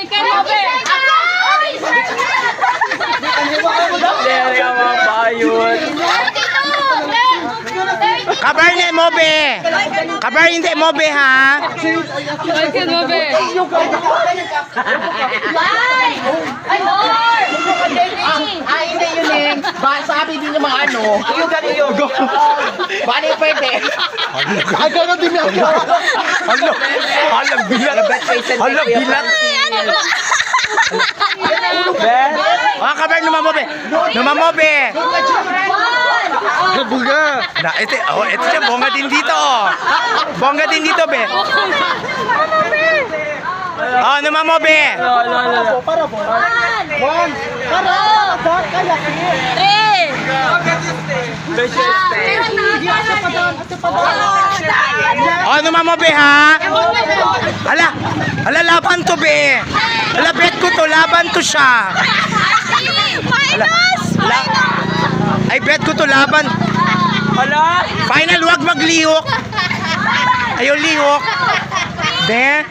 Second mo, be. Dere ka mga bayot. Kabar hindi mo, be. Kabar hindi mo, be, ha? Second mo, be. Ay, hindi yun eh. Sabi din yung mga ano. Yung galing yung go. Bali pwede. Ay, gano'n din ako. Halang bilat. Halang bilat. Ben. Mga kabar, naman mo, be. Naman mo, be. Buga. Na, ito siya, bongga din dito, oh. Bongga din dito, be. Oh, naman mo, be. Oh, naman mo, be, ha? Ala, laban to, be. Ala, bet ko to, laban to siya. Ay, bet ko to, laban. Hala. Final, wag maglihok. Ayaw lihok. Be.